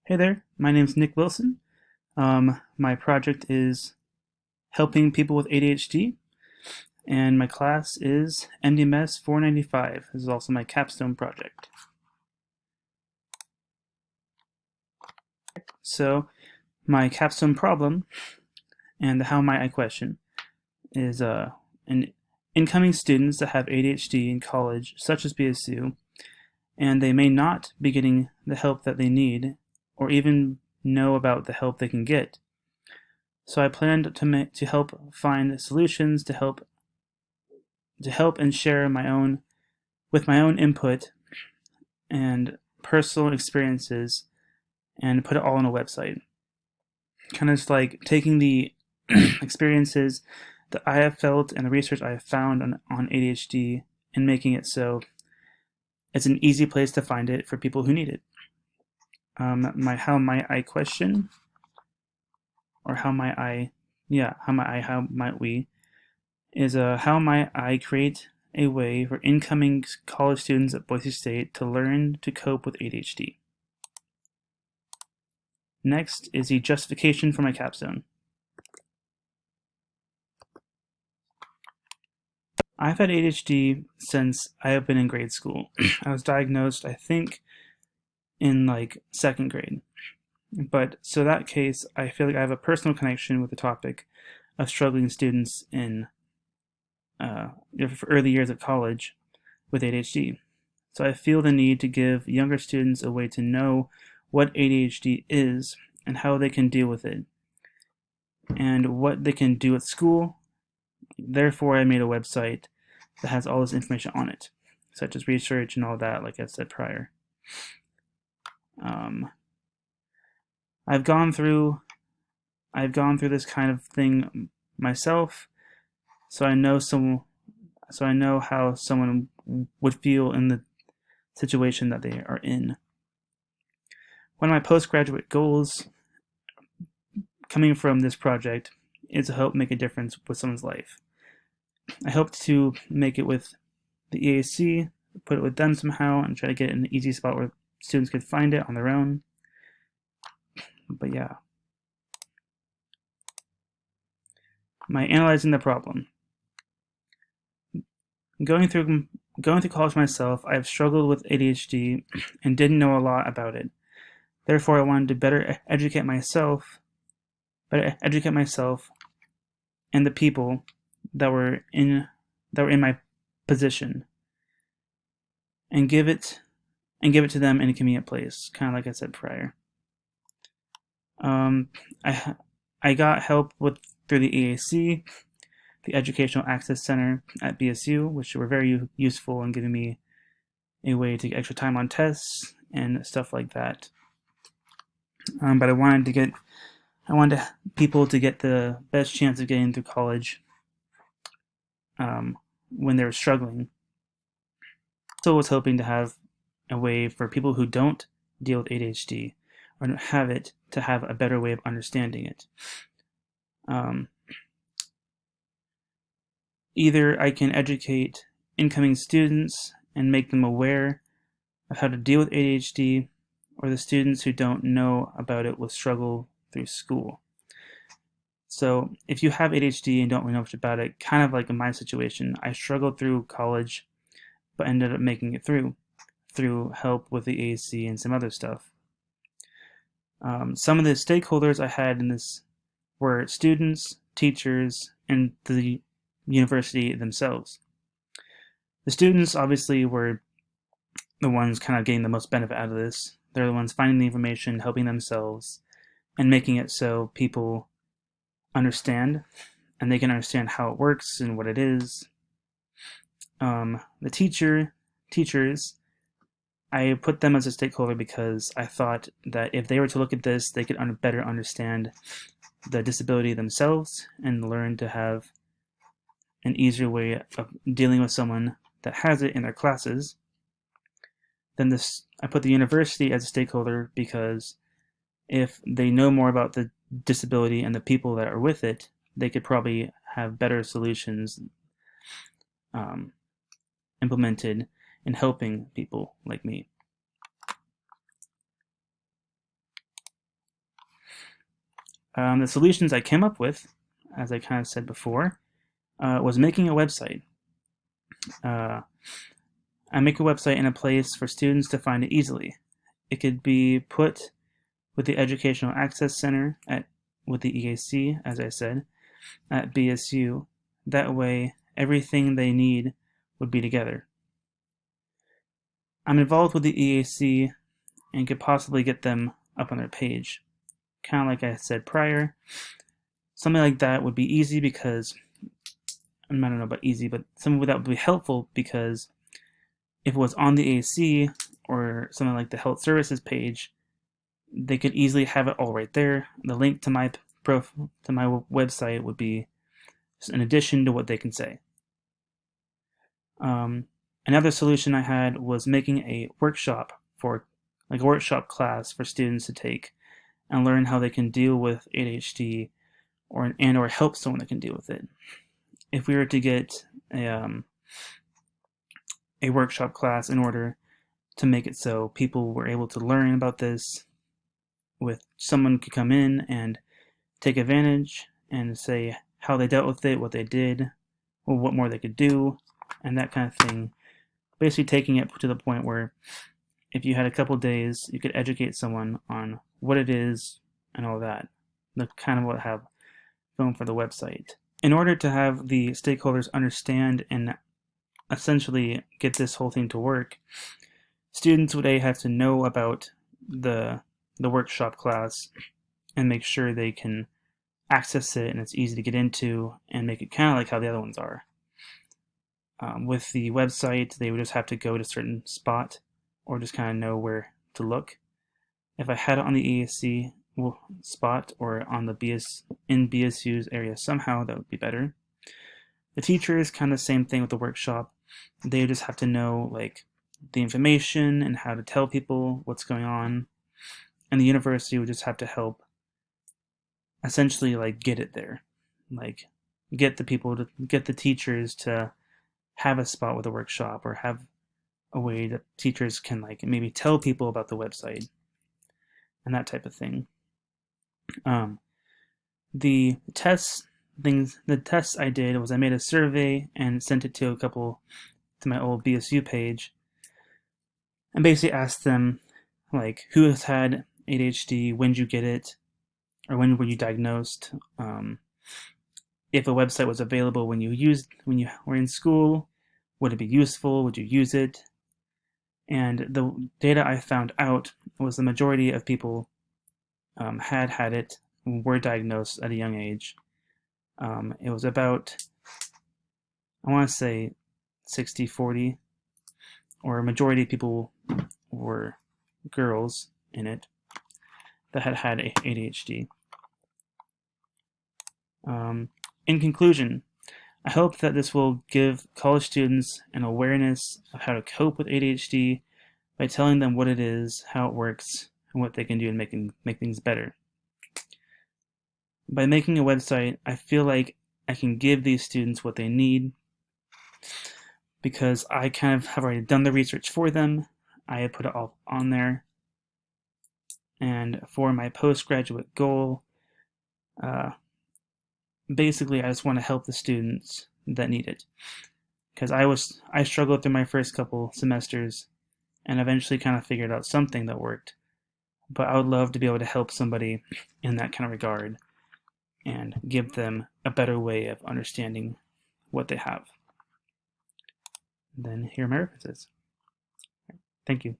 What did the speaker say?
Hey there, my name's Nick Wilson. My project is helping people with ADHD, and my class is MDS 495. This is also my capstone project. So, my capstone problem and the how might I question is in incoming students that have ADHD in college, such as BSU, and they may not be getting the help that they need, or even know about the help they can get. So I planned to help find solutions to help and share my own with my own input and personal experiences and put it all on a website. Kind of just like taking the experiences that I have felt and the research I have found on ADHD and making it so it's an easy place to find it for people who need it. My how might I question, or how might I, yeah, how might we, is how might I create a way for incoming college students at Boise State to learn to cope with ADHD. Next is the justification for my capstone. I've had ADHD since I have been in grade school. I was diagnosed, I think, in like second grade. But so that case, I feel like I have a personal connection with the topic of struggling students in early years of college with ADHD. So I feel the need to give younger students a way to know what ADHD is and how they can deal with it, and what they can do at school. Therefore, I made a website that has all this information on it, such as research and all that, like I said prior. Um, I've gone through this kind of thing myself, so I know how someone would feel in the situation that they are in. One of my postgraduate goals coming from this project is to help make a difference with someone's life. I hope to make it with the EAC, put it with them somehow, and try to get it in an easy spot where students could find it on their own. But yeah. My analyzing the problem. Going through college myself, I have struggled with ADHD and didn't know a lot about it. Therefore, I wanted to better educate myself and the people that were in my position, and give it to them in a convenient place, kind of like I said prior. I got help through the EAC, the Educational Access Center at BSU, which were very useful in giving me a way to get extra time on tests and stuff like that. But I wanted people to get the best chance of getting through college when they were struggling. So I was hoping to have a way for people who don't deal with ADHD or don't have it to have a better way of understanding it. Either I can educate incoming students and make them aware of how to deal with ADHD, or the students who don't know about it will struggle through school. So if you have ADHD and don't really know much about it, kind of like in my situation, I struggled through college, but ended up making it through help with the AAC and some other stuff. Some of the stakeholders I had in this were students, teachers, and the university themselves. The students obviously were the ones kind of getting the most benefit out of this. They're the ones finding the information, helping themselves, and making it so people understand, and they can understand how it works and what it is. The teachers, I put them as a stakeholder because I thought that if they were to look at this, they could better understand the disability themselves and learn to have an easier way of dealing with someone that has it in their classes. Then I put the university as a stakeholder because if they know more about the disability and the people that are with it, they could probably have better solutions implemented in helping people like me. The solutions I came up with, as I kind of said before, was making a website. I make a website in a place for students to find it easily. It could be put with the Educational Access Center with the EAC, as I said, at BSU. That way, everything they need would be together. I'm involved with the EAC and could possibly get them up on their page. Kind of like I said prior, something like that would be easy because, I don't know about easy, but something that would be helpful because if it was on the EAC or something like the health services page, they could easily have it all right there. The link to my website would be just an addition to what they can say. Another solution I had was making a workshop a workshop class for students to take and learn how they can deal with ADHD or help someone that can deal with it. If we were to get a workshop class in order to make it so people were able to learn about this, with someone could come in and take advantage and say how they dealt with it, what they did, or what more they could do, and that kind of thing. Basically taking it to the point where if you had a couple days, you could educate someone on what it is and all that. That's kind of what I have going for the website. In order to have the stakeholders understand and essentially get this whole thing to work, students would have to know about the workshop class and make sure they can access it and it's easy to get into and make it kind of like how the other ones are. With the website, they would just have to go to a certain spot or just kind of know where to look. If I had it on the EAC spot or on the BSU's area somehow, that would be better. The teachers, kind of the same thing with the workshop. They just have to know like the information and how to tell people what's going on. And the university would just have to help essentially like get it there. Like get the teachers to have a spot with a workshop or have a way that teachers can like maybe tell people about the website and that type of thing. The tests I did was I made a survey and sent it to my old BSU page and basically asked them like who has had ADHD, when did you get it, or when were you diagnosed, if a website was available when you were in school, would it be useful, would you use it? And the data I found out was the majority of people had it, were diagnosed at a young age. It was about, I want to say 60-40, or a majority of people were girls in it that had ADHD. In conclusion, I hope that this will give college students an awareness of how to cope with ADHD by telling them what it is, how it works, and what they can do to make things better. By making a website, I feel like I can give these students what they need because I kind of have already done the research for them. I have put it all on there. And for my postgraduate goal, basically I just want to help the students that need it. Because I struggled through my first couple semesters and eventually kind of figured out something that worked. But I would love to be able to help somebody in that kind of regard and give them a better way of understanding what they have. And then here are my references. Thank you.